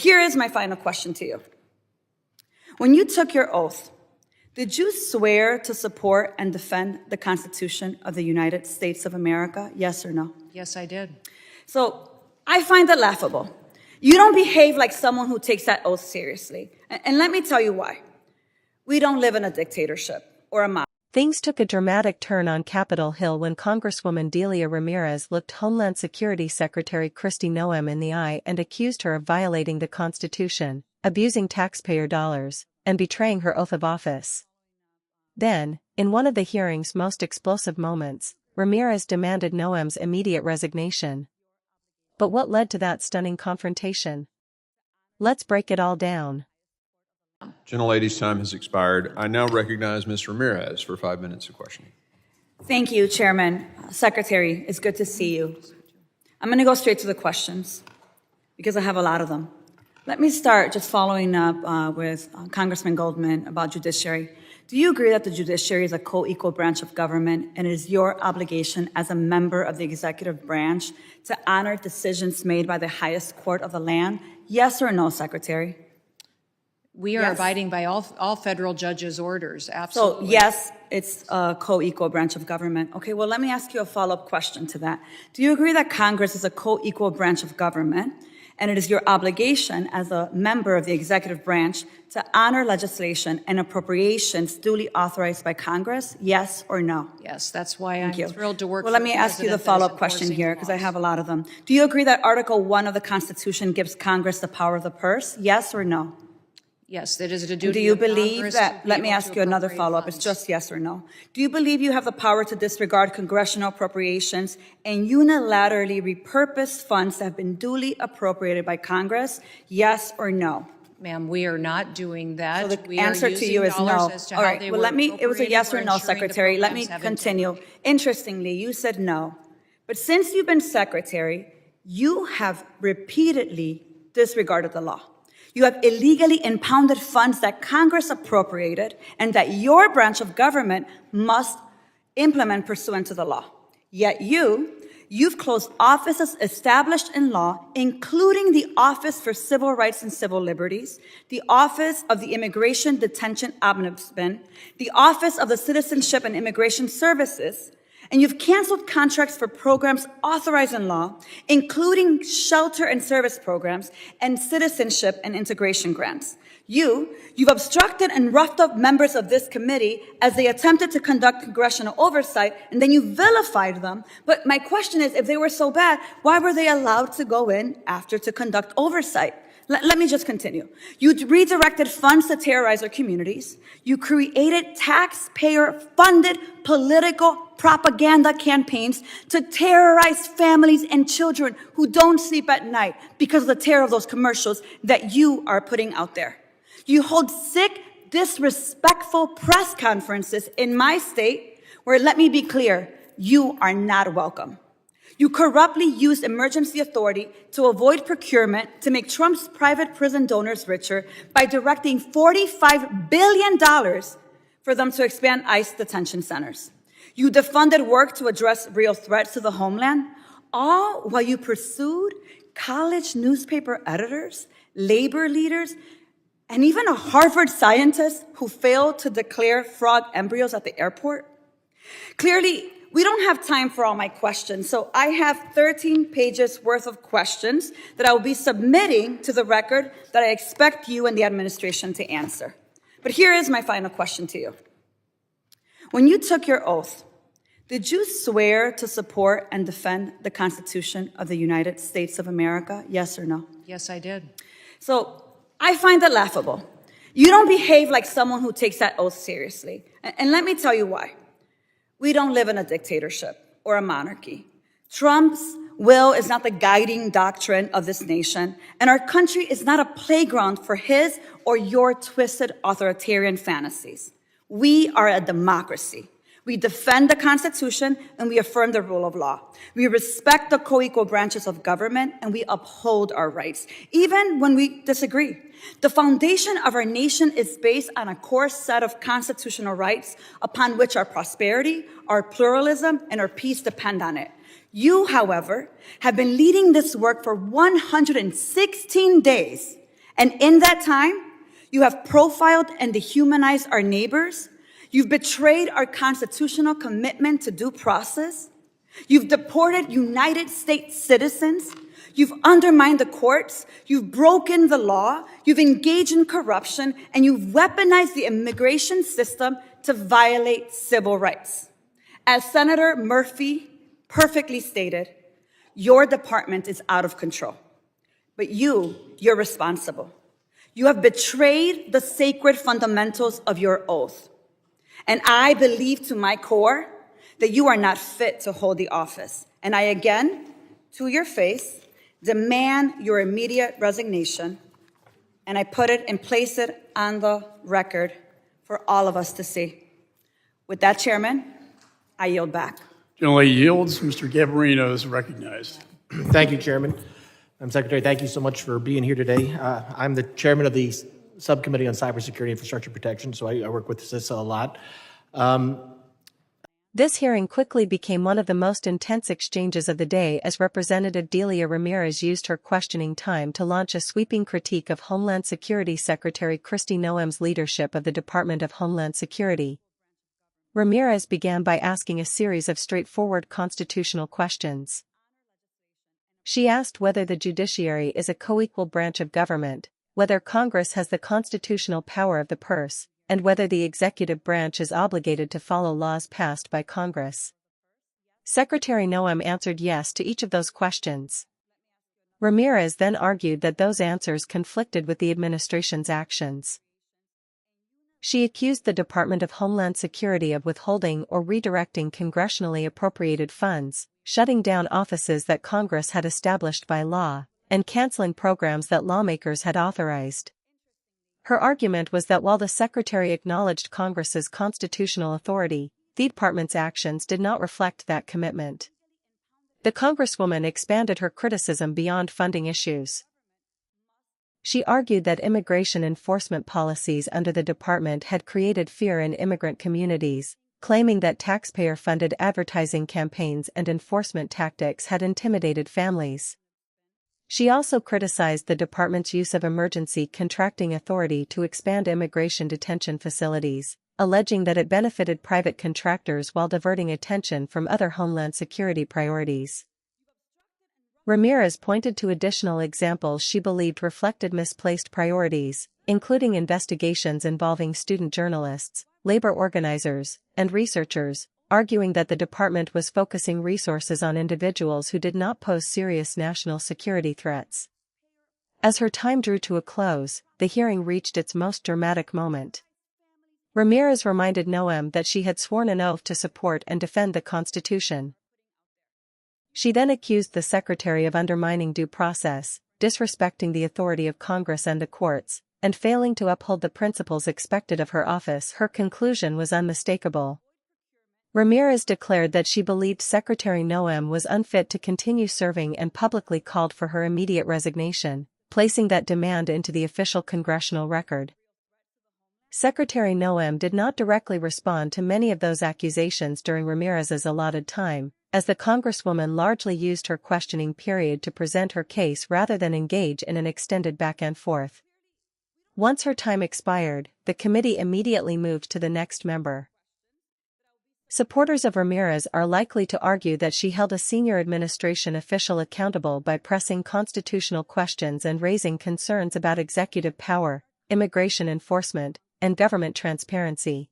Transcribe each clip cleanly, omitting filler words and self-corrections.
here is my final question to you. When you took your oath, did you swear to support and defend the Constitution of the United States of America? Yes or no? Yes, I did. So I find it laughable. You don't behave like someone who takes that oath seriously. And let me tell you why. We don't live in a dictatorship or a mob. Things took a dramatic turn on Capitol Hill when Congresswoman Delia Ramirez looked Homeland Security Secretary Kristi Noem in the eye and accused her of violating the Constitution, abusing taxpayer dollars, and betraying her oath of office. Then, in one of the hearing's most explosive moments, Ramirez demanded Noem's immediate resignation. But what led to that stunning confrontation? Let's break it all down. Gentlelady's time has expired. I now recognize Ms. Ramirez for 5 minutes of questioning. Thank you, Chairman. Secretary, it's good to see you. I'm going to go straight to the questions because I have a lot of them. Let me start just following up with Congressman Goldman about judiciary. Do you agree that the judiciary is a co-equal branch of government and it is your obligation as a member of the executive branch to honor decisions made by the highest court of the land? Yes or no, Secretary? We are Yes. abiding by all federal judges' orders, absolutely. So yes, it's a co-equal branch of government. Okay, well, let me ask you a follow-up question to that. Do you agree that Congress is a co-equal branch of government and it is your obligation as a member of the executive branch to honor legislation and appropriations duly authorized by Congress? Yes or no? Yes, that's why I'm Thank you. thrilled to work Well, for let me the ask you the president that is follow-up question enforcing here because I laws. have a lot of them. Do you agree that Article 1 of the Constitution gives Congress the power of the purse? Yes or no? Yes, it is a duty Do you of believe Congress that, to be let me able ask to you another appropriate follow-up, it's funds. just yes or no. Do you believe you have the power to disregard congressional appropriations and unilaterally repurpose funds that have been duly appropriated by Congress? Yes or no? Ma'am, we are not doing that. So the We are answer to using you is dollars no. as to All how right, they well, were it was a yes or appropriated no, for ensuring the Secretary. Let me programs have continue. integrity. Interestingly, you said no. But since you've been Secretary, you have repeatedly disregarded the law. You have illegally impounded funds that Congress appropriated and that your branch of government must implement pursuant to the law. Yet you've closed offices established in law, including the Office for Civil Rights and Civil Liberties, the Office of the Immigration Detention Ombudsman, the Office of the Citizenship and Immigration Services, and you've canceled contracts for programs authorized in law, including shelter and service programs and citizenship and integration grants. You've obstructed and roughed up members of this committee as they attempted to conduct congressional oversight, and then you vilified them. But my question is, if they were so bad, why were they allowed to go in after to conduct oversight? Let me just continue. You redirected funds to terrorize our communities. You created taxpayer-funded political propaganda campaigns to terrorize families and children who don't sleep at night because of the terror of those commercials that you are putting out there. You hold sick, disrespectful press conferences in my state where, let me be clear, you are not welcome. You corruptly used emergency authority to avoid procurement to make Trump's private prison donors richer by directing $45 billion for them to expand ICE detention centers. You defunded work to address real threats to the homeland, all while you pursued college newspaper editors, labor leaders, and even a Harvard scientist who failed to declare frog embryos at the airport. Clearly, we don't have time for all my questions, so I have 13 pages worth of questions that I will be submitting to the record that I expect you and the administration to answer. But here is my final question to you. When you took your oath, did you swear to support and defend the Constitution of the United States of America? Yes or no? Yes, I did. So I find it laughable. You don't behave like someone who takes that oath seriously. And let me tell you why. We don't live in a dictatorship or a monarchy. Trump's will is not the guiding doctrine of this nation, and our country is not a playground for his or your twisted authoritarian fantasies. We are a democracy. We defend the Constitution and we affirm the rule of law. We respect the co-equal branches of government and we uphold our rights, even when we disagree. The foundation of our nation is based on a core set of constitutional rights upon which our prosperity, our pluralism, and our peace depend on it. You, however, have been leading this work for 116 days, And in that time, you have profiled and dehumanized our neighbors. You've betrayed our constitutional commitment to due process. You've deported United States citizens. You've undermined the courts. You've broken the law. You've engaged in corruption, and you've weaponized the immigration system to violate civil rights. As Senator Murphy perfectly stated, your department is out of control, but you're responsible. You have betrayed the sacred fundamentals of your oath. And I believe to my core that you are not fit to hold the office. And I again, to your face, demand your immediate resignation. And I put it and place it on the record for all of us to see. With that, Chairman, I yield back. Gentlelady yields. Mr. Gabarino is recognized. Thank you, Chairman. Madam Secretary, thank you so much for being here today. I'm the chairman of the Subcommittee on Cybersecurity Infrastructure Protection, so I work with CISA a lot. This hearing quickly became one of the most intense exchanges of the day as Representative Delia Ramirez used her questioning time to launch a sweeping critique of Homeland Security Secretary Kristi Noem's leadership of the Department of Homeland Security. Ramirez began by asking a series of straightforward constitutional questions. She asked whether the judiciary is a co-equal branch of government, whether Congress has the constitutional power of the purse, and whether the executive branch is obligated to follow laws passed by Congress. Secretary Noem answered yes to each of those questions. Ramirez then argued that those answers conflicted with the administration's actions. She accused the Department of Homeland Security of withholding or redirecting congressionally appropriated funds, shutting down offices that Congress had established by law, and canceling programs that lawmakers had authorized. Her argument was that while the Secretary acknowledged Congress's constitutional authority, the department's actions did not reflect that commitment. The Congresswoman expanded her criticism beyond funding issues. She argued that immigration enforcement policies under the department had created fear in immigrant communities, claiming that taxpayer-funded advertising campaigns and enforcement tactics had intimidated families. She also criticized the department's use of emergency contracting authority to expand immigration detention facilities, alleging that it benefited private contractors while diverting attention from other Homeland Security priorities. Ramirez pointed to additional examples she believed reflected misplaced priorities, including investigations involving student journalists, labor organizers, and researchers, arguing that the department was focusing resources on individuals who did not pose serious national security threats. As her time drew to a close, the hearing reached its most dramatic moment. Ramirez reminded Noem that she had sworn an oath to support and defend the Constitution. She then accused the Secretary of undermining due process, disrespecting the authority of Congress and the courts, and failing to uphold the principles expected of her office. Her conclusion was unmistakable. Ramirez declared that she believed Secretary Noem was unfit to continue serving and publicly called for her immediate resignation, placing that demand into the official congressional record. Secretary Noem did not directly respond to many of those accusations during Ramirez's allotted time, as the Congresswoman largely used her questioning period to present her case rather than engage in an extended back-and-forth. Once her time expired, the committee immediately moved to the next member. Supporters of Ramirez are likely to argue that she held a senior administration official accountable by pressing constitutional questions and raising concerns about executive power, immigration enforcement, and government transparency.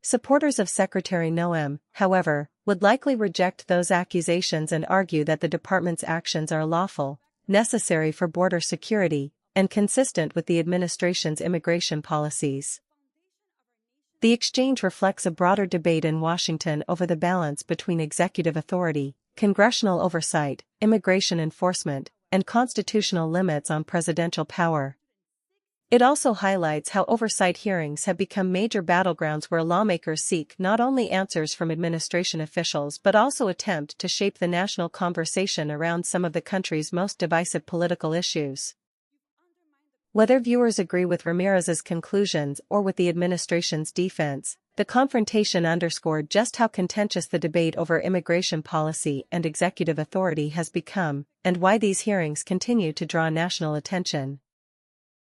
Supporters of Secretary Noem, however, would likely reject those accusations and argue that the department's actions are lawful, necessary for border security, and consistent with the administration's immigration policies. The exchange reflects a broader debate in Washington over the balance between executive authority, congressional oversight, immigration enforcement, and constitutional limits on presidential power. It also highlights how oversight hearings have become major battlegrounds where lawmakers seek not only answers from administration officials but also attempt to shape the national conversation around some of the country's most divisive political issues. Whether viewers agree with Ramirez's conclusions or with the administration's defense, the confrontation underscored just how contentious the debate over immigration policy and executive authority has become, and why these hearings continue to draw national attention.